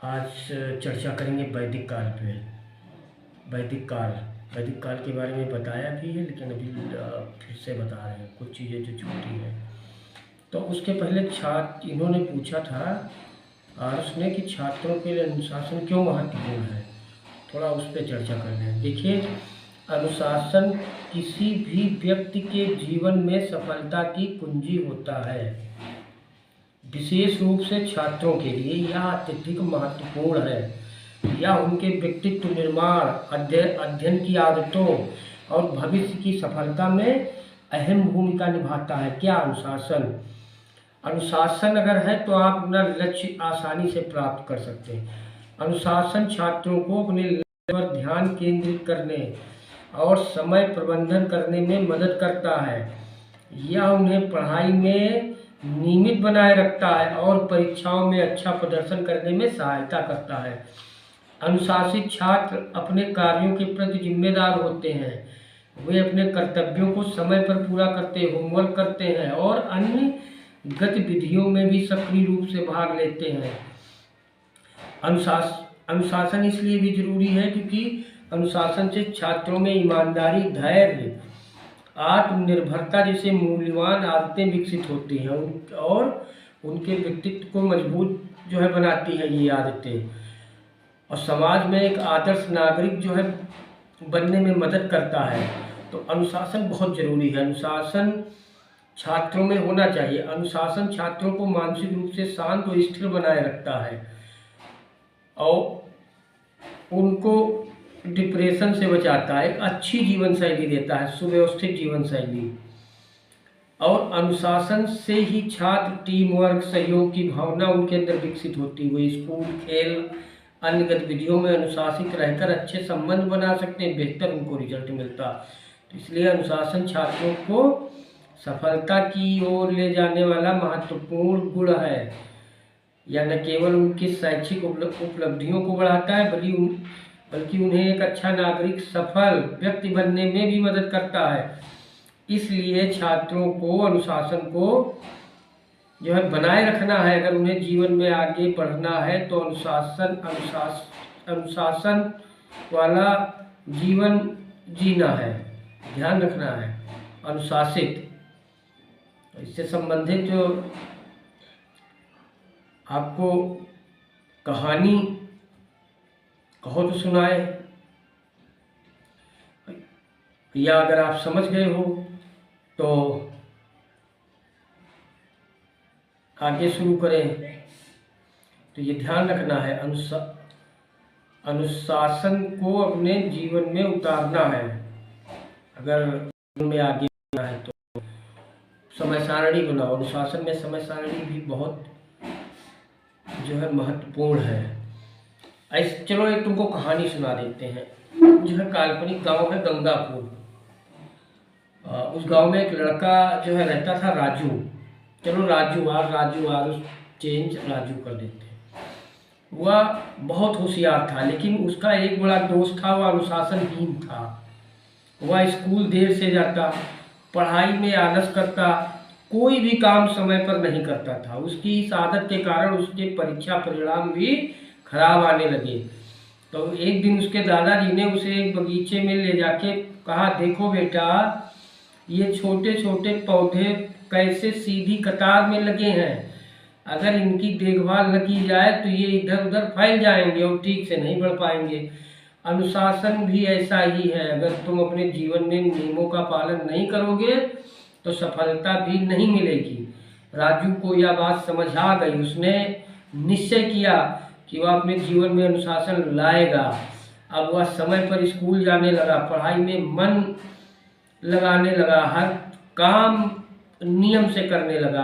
आज चर्चा करेंगे वैदिक काल पे। वैदिक काल के बारे में बताया भी है, लेकिन अभी फिर से बता रहे हैं कुछ चीज़ें जो छूटी हैं। तो उसके पहले छात्र इन्होंने पूछा था और उसने कि छात्रों के लिए अनुशासन क्यों महत्वपूर्ण है। थोड़ा उस पर चर्चा कर लें। देखिए, अनुशासन किसी भी व्यक्ति के जीवन में सफलता की कुंजी होता है। विशेष रूप से छात्रों के लिए यह अत्यधिक महत्वपूर्ण है। यह उनके व्यक्तित्व निर्माण, अध्ययन की आदतों और भविष्य की सफलता में अहम भूमिका निभाता है। क्या अनुशासन? अनुशासन अगर है तो आप अपना लक्ष्य आसानी से प्राप्त कर सकते हैं। अनुशासन छात्रों को अपने लक्ष्य पर ध्यान केंद्रित करने और समय प्रबंधन करने में मदद करता है। यह उन्हें पढ़ाई में नियमित बनाए रखता है और परीक्षाओं में अच्छा प्रदर्शन करने में सहायता करता है। अनुशासित छात्र अपने कार्यों के प्रति जिम्मेदार होते हैं। वे अपने कर्तव्यों को समय पर पूरा करते, होमवर्क करते हैं और अन्य गतिविधियों में भी सक्रिय रूप से भाग लेते हैं। अनुशासन इसलिए भी जरूरी है क्योंकि अनुशासन से छात्रों में ईमानदारी, धैर्य, आत्मनिर्भरता जैसे मूल्यवान आदतें विकसित होती हैं और उनके व्यक्तित्व को मजबूत बनाती है ये आदतें, और समाज में एक आदर्श नागरिक बनने में मदद करता है। तो अनुशासन बहुत जरूरी है। अनुशासन छात्रों में होना चाहिए। अनुशासन छात्रों को मानसिक रूप से शांत और स्थिर बनाए रखता है और उनको डिप्रेशन से बचाता है, एक अच्छी जीवन शैली देता है, सुव्यवस्थित जीवन शैली। और अनुशासन से ही छात्र टीम वर्क, सहयोग की भावना उनके अंदर विकसित होती है। वो स्कूल, खेल, अन्य गतिविधियों में अनुशासित रहकर अच्छे संबंध बना सकते हैं, बेहतर उनको रिजल्ट मिलता। तो इसलिए अनुशासन छात्रों को सफलता की ओर ले जाने वाला महत्वपूर्ण गुण है। यह न केवल उनकी शैक्षिक उपलब्धियों को बढ़ाता है बल्कि उन्हें एक अच्छा नागरिक, सफल व्यक्ति बनने में भी मदद करता है। इसलिए छात्रों को अनुशासन को बनाए रखना है। अगर उन्हें जीवन में आगे बढ़ना है तो अनुशासन वाला जीवन जीना है, ध्यान रखना है, अनुशासित। तो इससे संबंधित जो आपको कहानी कहो तो सुनाए, या अगर आप समझ गए हो तो आगे शुरू करें। तो ये ध्यान रखना है, अनुशासन को अपने जीवन में उतारना है। अगर जीवन में आगे बढ़ना है तो समय सारणी बनाओ। अनुशासन में समय सारणी भी बहुत महत्वपूर्ण है। ऐसे चलो एक तुमको कहानी सुना देते हैं। काल्पनिक गांव है गंगापुर। उस गांव में एक लड़का रहता था, राजू। चलो राजू चेंज राजू कर देते हैं। वह बहुत होशियार था, लेकिन उसका एक बड़ा दोस्त था, वह अनुशासनहीन था। वह स्कूल देर से जाता, पढ़ाई में आलस करता, कोई भी काम समय पर नहीं करता था। उसकी इस आदत के कारण उसके परीक्षा परिणाम भी खराब आने लगे। तो एक दिन उसके दादाजी ने उसे एक बगीचे में ले जाके कहा, देखो बेटा, ये छोटे छोटे पौधे कैसे सीधी कतार में लगे हैं। अगर इनकी देखभाल न की जाए तो ये इधर उधर फैल जाएंगे और ठीक से नहीं बढ़ पाएंगे। अनुशासन भी ऐसा ही है। अगर तुम अपने जीवन में नियमों का पालन नहीं करोगे तो सफलता भी नहीं मिलेगी। राजू को यह बात समझ आ गई। उसने निश्चय किया कि वह अपने जीवन में अनुशासन लाएगा। अब वह समय पर स्कूल जाने लगा, पढ़ाई में मन लगाने लगा, हर काम नियम से करने लगा।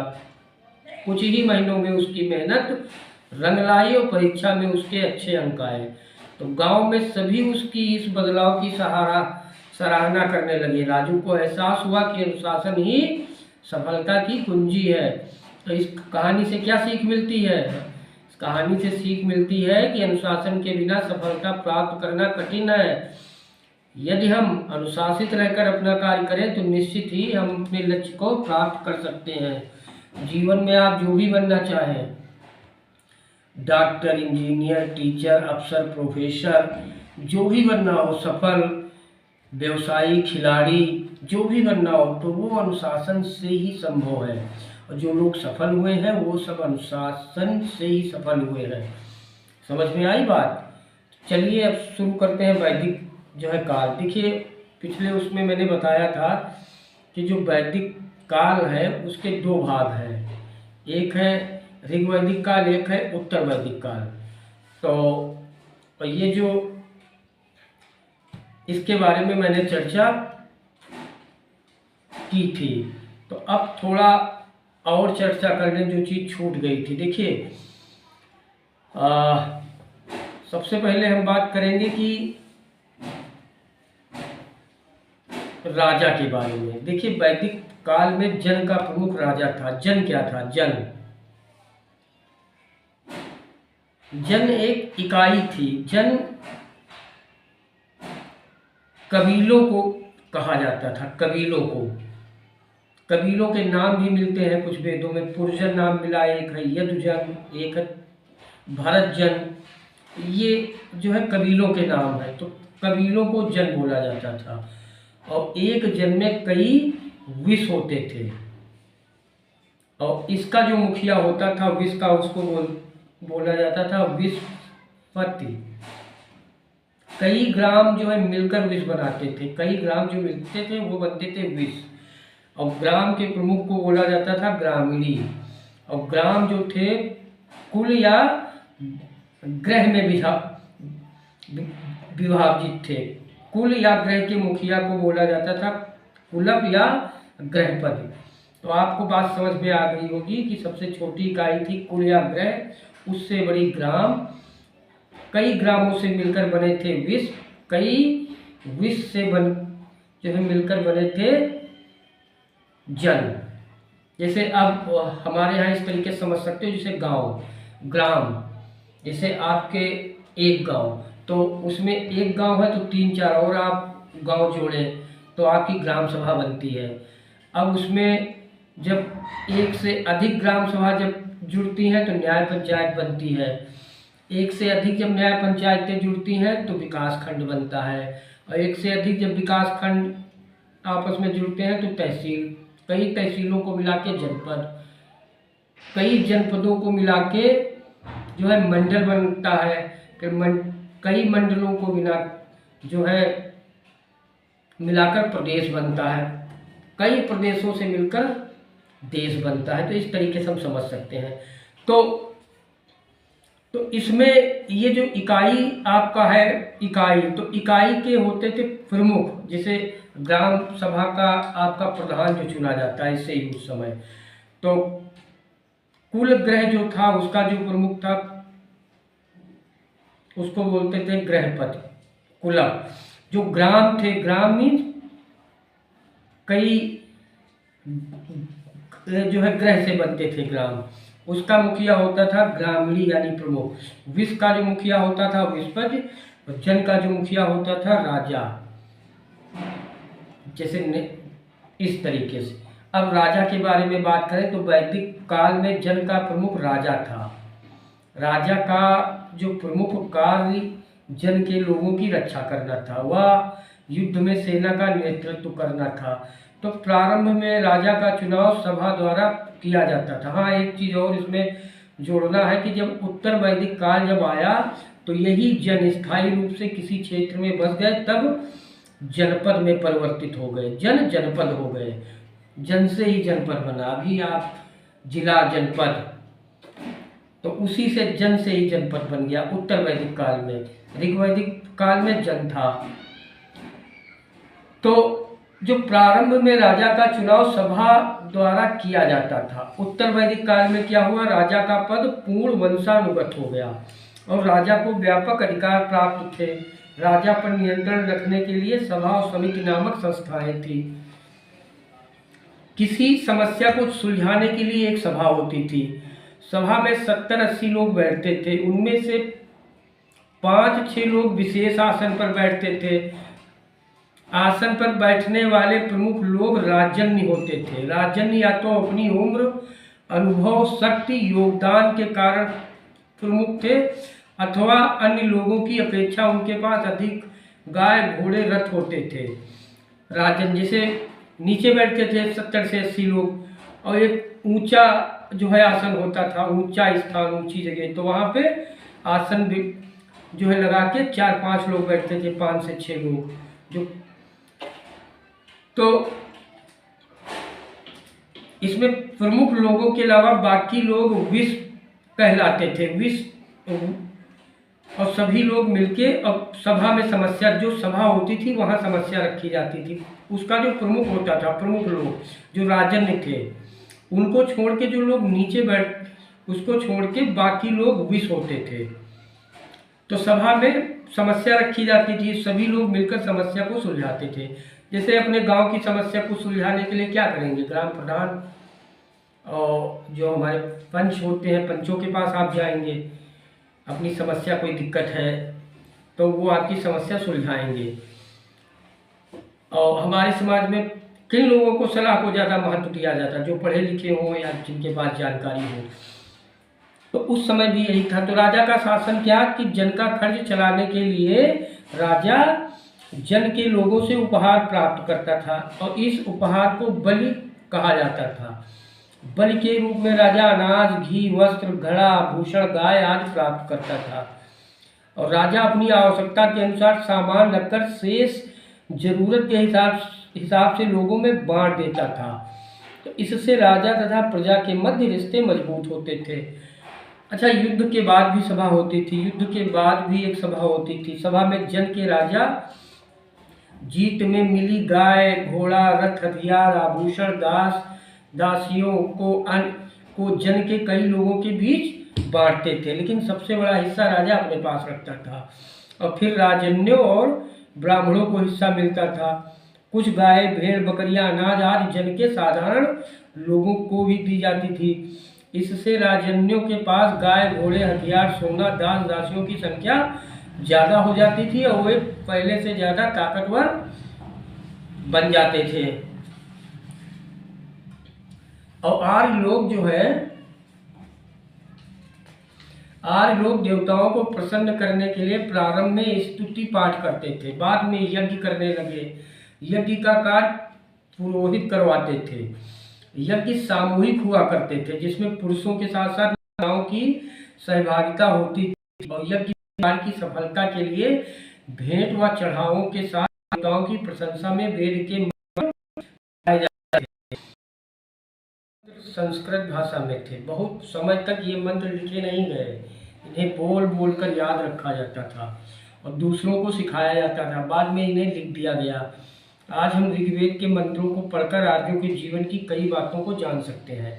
कुछ ही महीनों में उसकी मेहनत रंग लाई और परीक्षा में उसके अच्छे अंक आए। तो गांव में सभी उसकी इस बदलाव की सराहना करने लगे। राजू को एहसास हुआ कि अनुशासन ही सफलता की कुंजी है। तो इस कहानी से क्या सीख मिलती है? इस कहानी से सीख मिलती है कि अनुशासन के बिना सफलता प्राप्त करना कठिन है। यदि हम अनुशासित रहकर अपना कार्य करें तो निश्चित ही हम अपने लक्ष्य को प्राप्त कर सकते हैं। जीवन में आप जो भी बनना चाहें, डॉक्टर, इंजीनियर, टीचर, अफसर, प्रोफेसर, जो भी बनना हो, सफल व्यवसायी, खिलाड़ी, जो भी बनना हो, तो वो अनुशासन से ही संभव है। और जो लोग सफल हुए हैं वो सब अनुशासन से ही सफल हुए हैं। समझ में आई बात? चलिए अब शुरू करते हैं वैदिक जो है काल। देखिए पिछले उसमें मैंने बताया था कि जो वैदिक काल है उसके दो भाग हैं, एक है ऋग्वैदिक काल, एक है उत्तर वैदिक काल। तो ये जो इसके बारे में मैंने चर्चा की थी, तो अब थोड़ा और चर्चा करने जो चीज़ छूट गई थी। देखिए सबसे पहले हम बात करेंगे कि राजा के बारे में। देखिए वैदिक काल में जन का प्रमुख राजा था। जन क्या था? जन एक इकाई थी। जन कबीलों को कहा जाता था। कबीलों के नाम भी मिलते हैं कुछ वेदों में। पुरजन नाम मिला, एक है यदुजन, एक है भरतजन। ये जो है कबीलों के नाम है। तो कबीलों को जन बोला जाता था। और एक जन में कई विष होते थे। और इसका जो मुखिया होता था विष का, उसको बोला जाता था विषपति। कई ग्राम जो है मिलकर विष बनाते थे। कई ग्राम जो मिलते थे वो बनते थे विष। और ग्राम के प्रमुख को बोला जाता था ग्रामीणी। और ग्राम जो थे कुल या ग्रह में विभाजित थे। कुल या ग्रह के मुखिया को बोला जाता था कुलप या ग्रहपति। तो आपको बात समझ में आ गई होगी कि सबसे छोटी इकाई थी कुल या ग्रह, उससे बड़ी ग्राम, कई ग्रामों से मिलकर बने थे विष, कई विष से जो है मिलकर बने थे जन। जैसे अब हमारे यहाँ इस तरीके से समझ सकते हो, जैसे गांव, ग्राम, जैसे आपके एक गांव, तो उसमें एक गांव है तो 3-4 और आप गांव जोड़े तो आपकी ग्राम सभा बनती है। अब उसमें जब एक से अधिक ग्राम सभा जब जुड़ती हैं तो न्याय पंचायत बनती है। एक से अधिक जब न्याय पंचायतें जुड़ती हैं तो विकास खंड बनता है। और एक से अधिक जब विकास खंड आपस में जुड़ते हैं तो तहसील, कई तहसीलों को मिला के जनपद, कई जनपदों को मिला के जो है मंडल बनता है। फिर कई मंडलों को जो है मिलाकर प्रदेश बनता है। कई प्रदेशों से मिलकर देश बनता है। तो इस तरीके से हम समझ सकते हैं। तो इसमें ये जो इकाई आपका है इकाई, तो इकाई के होते थे प्रमुख। जैसे ग्राम सभा का आपका प्रधान जो चुना जाता है इससे ही उस समय, तो कुल ग्रह जो था उसका जो प्रमुख था उसको बोलते थे ग्रहपति, कुलप। जो ग्राम थे, ग्राम मीन्स कई जो है ग्रह से बनते थे ग्राम, उसका मुखिया होता था ग्रामीणी यानी प्रमुख। विष का जो मुखिया होता था विषपति, और जन का जो मुखिया होता था राजा। जैसे इस तरीके से। अब राजा के बारे में बात करें तो वैदिक काल में जन का प्रमुख राजा था। राजा का जो प्रमुख कार्य जन के लोगों की रक्षा करना था, वह युद्ध में सेना का नेतृत्व करना था। तो प्रारंभ में राजा का चुनाव सभा द्वारा किया जाता था। हाँ, एक चीज और इसमें जोड़ना है कि जब उत्तर वैदिक काल जब आया तो यही जन स्थायी रूप से किसी क्षेत्र में बस गए, तब जनपद में परिवर्तित हो गए, जनपद हो गए। जन से ही जनपद बना। अभी आप जिला, जनपद, तो उसी से जन से ही जनपद बन गया उत्तर वैदिक काल में। ऋग्वैदिक काल में जन था। तो जो प्रारंभ में राजा का चुनाव सभा द्वारा किया जाता था, उत्तर वैदिक काल में क्या हुआ, राजा का पद पूर्ण वंशानुगत हो गया और राजा को व्यापक अधिकार प्राप्त थे। राजा पर नियंत्रण रखने के लिए सभा और समिति नामक संस्थाएं थी। किसी समस्या को सुलझाने के लिए एक सभा होती थी। सभा में 70-80 लोग बैठते थे। उनमें से 5-6 लोग विशेष आसन पर बैठते थे। आसन पर बैठने वाले प्रमुख लोग राजन्य होते थे। राजन्य या तो अपनी उम्र, अनुभव, शक्ति, योगदान के कारण प्रमुख थे, अथवा अन्य लोगों की अपेक्षा उनके पास अधिक गाय घोड़े रथ होते थे। राजन जैसे नीचे बैठते थे 70 से 80 लोग, और एक ऊंचा जो है आसन होता था, ऊंचा स्थान, ऊंची जगह, तो वहाँ पे आसन भी जो है लगा के 4-5 लोग बैठते थे, 5 से 6 लोग जो। तो इसमें प्रमुख लोगों के अलावा बाकी लोग विष कहलाते थे, विष, और सभी लोग मिलके, अब सभा में समस्या, जो सभा होती थी वहाँ समस्या रखी जाती थी, उसका जो प्रमुख होता था, प्रमुख लोग जो राजन थे, उनको छोड़ के जो लोग नीचे बैठ, उसको छोड़ के बाकी लोग विष होते थे। तो सभा में समस्या रखी जाती थी, सभी लोग मिलकर समस्या को सुलझाते थे। जैसे अपने गांव की समस्या को सुलझाने के लिए क्या करेंगे, ग्राम प्रधान और जो हमारे पंच होते हैं, पंचों के पास आप जाएंगे, अपनी समस्या, कोई दिक्कत है तो वो आपकी समस्या सुलझाएंगे। और हमारे समाज में किन लोगों को सलाह को ज़्यादा महत्व दिया जाता है, जो पढ़े लिखे हों या जिनके पास जानकारी हो। तो उस समय भी यही था। तो राजा का शासन क्या कि जन का खर्च चलाने के लिए राजा जन के लोगों से उपहार प्राप्त करता था, और इस उपहार को बलि कहा जाता था। बलि के रूप में राजा अनाज, घी, वस्त्र, घड़ा, आभूषण, गाय आदि प्राप्त करता था, और राजा अपनी आवश्यकता के अनुसार सामान रखकर शेष जरूरत के हिसाब से लोगों में बांट देता था। तो इससे राजा तथा प्रजा के मध्य रिश्ते मजबूत होते थे। अच्छा, युद्ध के बाद भी सभा होती थी, युद्ध के बाद भी एक सभा होती थी। सभा में जन के राजा जीत में मिली गाय, घोड़ा, रथ, हथियार, आभूषण, दासियों को जन के कई लोगों के बीच बांटते थे, लेकिन सबसे बड़ा हिस्सा राजा अपने पास रखता था, और फिर राजन्यों और ब्राह्मणों को हिस्सा मिलता था। कुछ गाय, भेड़, बकरियां, अनाज आदि जन के साधारण लोगों को भी दी जाती थी। इससे राजन्यों के पास गाय, घोड़े, हथियार, सोना, दास, दासियों की संख्या ज़्यादा हो जाती थी, और वे पहले से ज़्यादा ताकतवर बन जाते थे। और आर्य लोग देवताओं को प्रसन्न करने के लिए प्रारंभ में स्तुति पाठ करते थे, बाद में यज्ञ करने लगे। यज्ञ का कार्य पुरोहित करवाते थे। यज्ञ सामूहिक हुआ करते थे, जिसमें पुरुषों के साथ साथ महिलाओं की सहभागिता होती थी, और यज्ञ कार्य की सफलता के लिए भेंट व चढ़ावों के साथ देवताओं की प्रशंसा में वेद के मंत्र जाते थे। संस्कृत भाषा में थे। बहुत समय तक ये मंत्र लिखे नहीं गए, इन्हें बोल बोल कर याद रखा जाता था और दूसरों को सिखाया जाता था। बाद में इन्हें लिख दिया गया। आज हम ऋग्वेद के मंत्रों को पढ़कर आर्यों के जीवन की कई बातों को जान सकते हैं।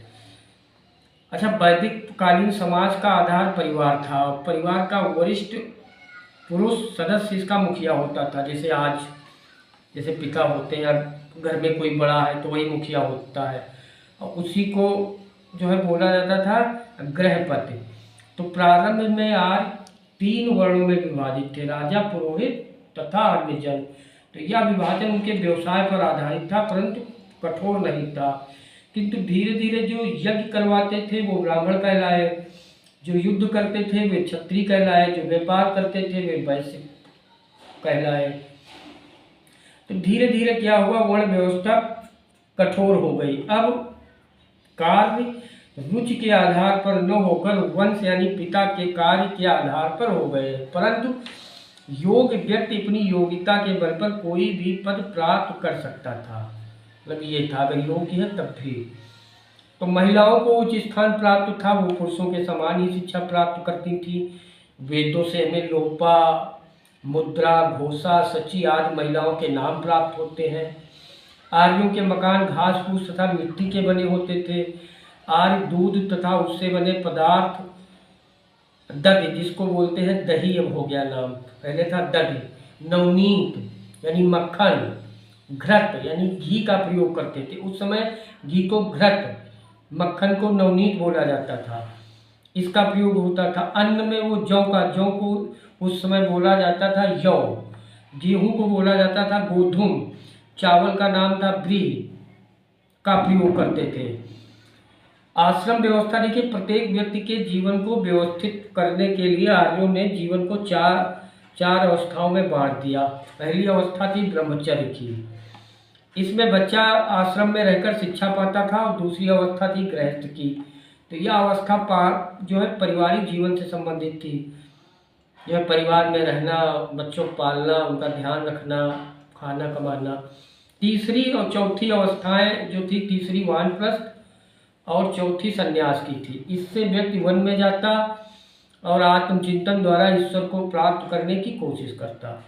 अच्छा, वैदिक कालीन समाज का आधार परिवार था। परिवार का वरिष्ठ पुरुष सदस्य इसका मुखिया होता था। जैसे पिता होते हैं, या घर में कोई बड़ा है तो वही मुखिया होता है, और उसी को जो है बोला जाता था गृहपति। तो प्रारंभ में आर्य 3 वर्णों में विभाजित थे, राजा, पुरोहित तथा अन्य जन। तो यह विभाजन उनके व्यवसाय पर आधारित था, परंतु कठोर नहीं था। किंतु धीरे धीरे जो यज्ञ करवाते थे वो ब्राह्मण कहलाए, जो युद्ध करते थे वे क्षत्रिय कहलाए, जो व्यापार करते थे वे वैश्य कहलाए। तो धीरे धीरे क्या हुआ, वर्ण व्यवस्था कठोर हो गई। अब कार्य रुचि के आधार पर न होकर वंश यानी पिता के कार्य के आधार पर हो गए, परंतु योग्य व्यक्ति अपनी योग्यता के बल पर कोई भी पद प्राप्त कर सकता था। मतलब ये था, अगर योग्य है तब भी। तो महिलाओं को उच्च स्थान प्राप्त था, वो पुरुषों के समान ही शिक्षा प्राप्त करती थी। वेदों से हमें लोपा, मुद्रा, घोषा, सची आदि महिलाओं के नाम प्राप्त होते हैं। आर्यों के मकान घास फूस तथा मिट्टी के बने होते थे। आर्य दूध तथा उससे बने पदार्थ, दधि जिसको बोलते हैं दही, अब हो गया नाम, पहले था दधि, नवनीत यानी मक्खन, घृत यानी घी का प्रयोग करते थे। उस समय घी को घृत, मक्खन को नवनीत बोला जाता था, इसका प्रयोग होता था। अन्न में वो जौ को उस समय बोला जाता था यौ, गेहूं को बोला जाता था गोधुम, चावल का नाम था ब्री का प्रयोग करते थे। आश्रम व्यवस्था देखिए, प्रत्येक व्यक्ति के जीवन को व्यवस्थित करने के लिए आर्यों ने जीवन को चार चार अवस्थाओं में बांट दिया। पहली अवस्था थी ब्रह्मचर्य की, इसमें बच्चा आश्रम में रहकर शिक्षा पाता था, और दूसरी अवस्था थी गृहस्थ की। तो यह अवस्था जो है पारिवारिक जीवन से संबंधित थी, जो है परिवार में रहना, बच्चों को पालना, उनका ध्यान रखना, खाना कमाना। तीसरी और चौथी अवस्थाएं जो थी, तीसरी वानप्रस्थ और चौथी संन्यास की थी। इससे व्यक्ति वन में जाता और आत्मचिंतन द्वारा ईश्वर को प्राप्त करने की कोशिश करता।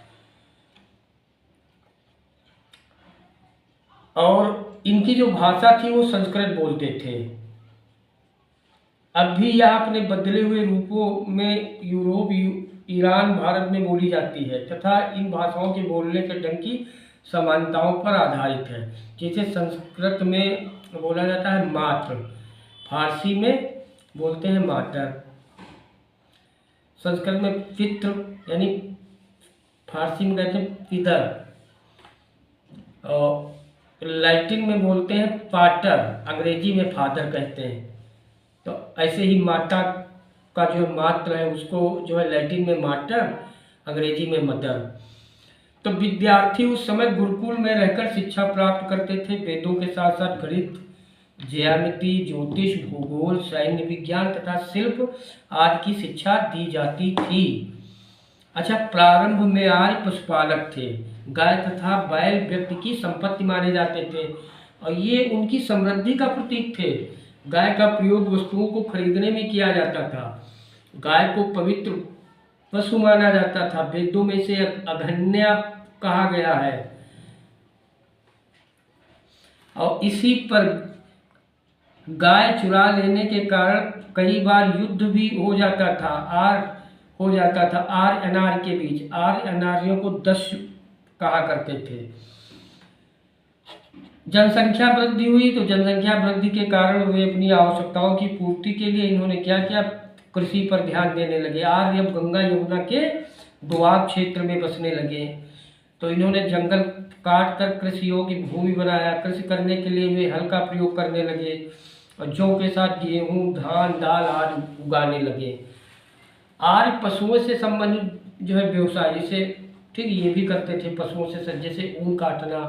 और इनकी जो भाषा थी वो संस्कृत बोलते थे। अब भी यह अपने बदले हुए रूपों में यूरोप, ईरान, भारत में बोली जाती है तथा इन भाषाओं के बोलने के ढंग की समानताओं पर आधारित है। जैसे संस्कृत में बोला जाता है मात्र, फारसी में बोलते हैं मातर, संस्कृत में पितृ यानी फारसी में कहते हैं पितर, और लैटिन में बोलते हैं पाटर, अंग्रेजी में फादर कहते हैं। तो ऐसे ही माता का जो मात्र है उसको जो है लैटिन में माटर, अंग्रेजी में मदर। तो विद्यार्थी उस समय गुरुकुल में रहकर शिक्षा प्राप्त करते थे। वेदों के साथ साथ गणित, ज्यामिति, ज्योतिष, भूगोल, सैन्य विज्ञान तथा शिल्प आदि की शिक्षा दी जाती थी। अच्छा, प्रारंभ में आर्य पशुपालक थे। गाय तथा बैल व्यक्ति की संपत्ति माने जाते थे और ये उनकी समृद्धि का प्रतीक थे। गाय का प्रयोग वस्तुओं को खरीदने में किया जाता था। गाय को पवित्र पशु माना जाता था। वेदों में से अघन्या कहा गया है और इसी पर गाय चुरा लेने के कारण कई बार युद्ध भी हो जाता था। आर्य अनार्य के बीच। आर्य अनार्यों को दस्यु कहा करते थे। जनसंख्या वृद्धि हुई, तो जनसंख्या वृद्धि के कारण वे अपनी आवश्यकताओं की पूर्ति के लिए इन्होंने क्या किया, कृषि पर ध्यान देने लगे। आर्य अब गंगा यमुना के दोआब क्षेत्र में बसने लगे, तो इन्होंने जंगल काट कर कृषि योग्य भूमि बनाया। कृषि करने के लिए वे हल का प्रयोग करने लगे और जौ के साथ गेहूं, धान, दाल आदि उगाने लगे। आर्य पशुओं से संबंधित जो है व्यवसाय, जैसे ठीक ये भी करते थे पशुओं से, जैसे ऊन काटना,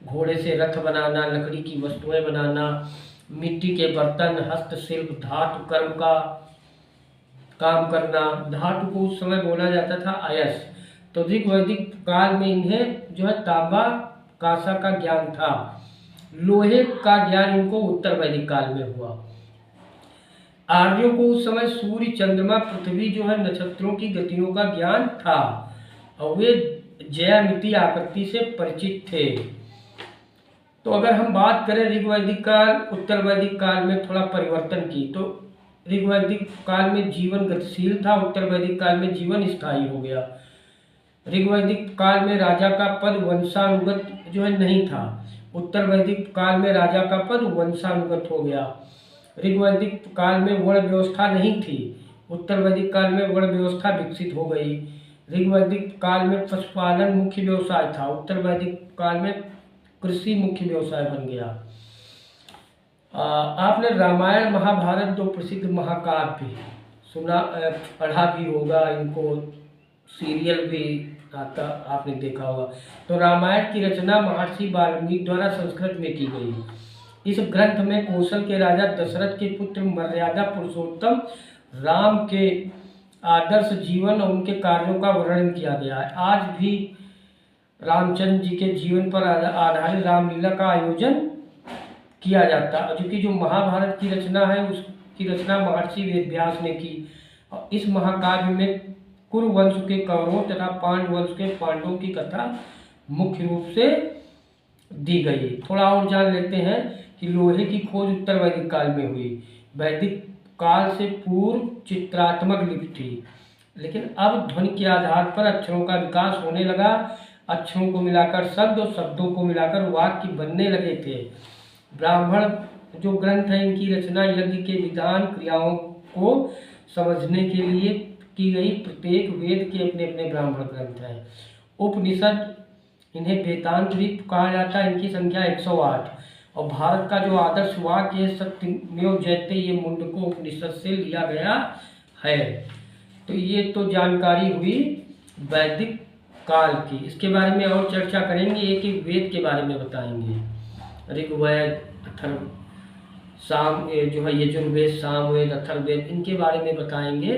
घोड़े से रथ बनाना, लकड़ी की वस्तुएं बनाना, मिट्टी के बर्तन, हस्तशिल्प, धातु कर्म का काम करना। धातु को उस समय बोला जाता था अयस। तो ऋग्वैदिक काल में इन्हें जो है तांबा कांसा का ज्ञान था। लोहे का ज्ञान इनको उत्तर वैदिक काल में हुआ। आर्यों को उस समय सूर्य, चंद्रमा, पृथ्वी जो है नक्षत्रों की गतियों का ज्ञान था और वे ज्यामितीय आकृति से परिचित थे। तो अगर हम बात करें ऋग्वैदिक काल, उत्तर वैदिक काल में थोड़ा परिवर्तन की, तो ऋग्वैदिक काल में जीवन गतिशील था, उत्तर वैदिक काल में जीवन स्थायी हो गया। ऋग्वैदिक काल में राजा का पद वंशानुगत जो है नहीं था, उत्तर वैदिक काल में राजा का पद वंशानुगत हो गया। ऋग्वैदिक काल में वर्ण व्यवस्था नहीं थी, उत्तर वैदिक काल में वर्ण व्यवस्था विकसित हो गई। ऋग्वैदिक काल में पशुपालन मुख्य व्यवसाय था, उत्तर वैदिक काल में कृषि मुख्य व्यवसाय बन गया। आपने रामायण, महाभारत, दो प्रसिद्ध महाकाव्य सुना, पढ़ा भी होगा, इनको सीरियल भी आता आपने देखा होगा। तो रामायण की रचना महर्षि वाल्मीकि द्वारा संस्कृत में की गई। इस ग्रंथ में कौशल के राजा दशरथ के पुत्र मर्यादा पुरुषोत्तम राम के आदर्श जीवन और उनके कार्यों का वर्णन किया गया है। आज भी रामचंद्र जी के जीवन पर आधारित रामलीला का आयोजन किया जाता है। क्योंकि जो महाभारत की रचना है उसकी रचना महर्षि वेदव्यास ने की और इस महाकाव्य में कुरु वंश के कौरवों तथा पांडव वंश के पांडवों की कथा मुख्य रूप से दी गई। थोड़ा और जान लेते हैं कि लोहे की खोज उत्तर वैदिक काल में हुई। वैदिक काल से पूर्व चित्रात्मक लिपि थी, लेकिन अब ध्वनि के आधार पर अक्षरों का विकास होने लगा। अक्षरों को मिलाकर शब्द और शब्दों को मिलाकर वाक्य बनने लगे थे। ब्राह्मण जो ग्रंथ है, इनकी रचना यज्ञ के विधान, क्रियाओं को समझने के लिए की गई। प्रत्येक वेद के अपने अपने ब्राह्मण ग्रंथ हैं। उपनिषद, इन्हें वेदांत भी कहा जाता है, इनकी संख्या 108 और भारत का जो आदर्श वाक्य है सत्यमेव जयते, ये मुंडको उपनिषद से लिया गया है। तो ये तो जानकारी हुई वैदिक काल की। इसके बारे में और चर्चा करेंगे, एक एक वेद के बारे में बताएंगे। ऋग्वेद, अथर्व, साम, जो है यजुर्वेद, सामवेद, अथर्ववेद, इनके बारे में बताएंगे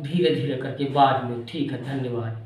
धीरे धीरे करके बाद में। ठीक है, धन्यवाद।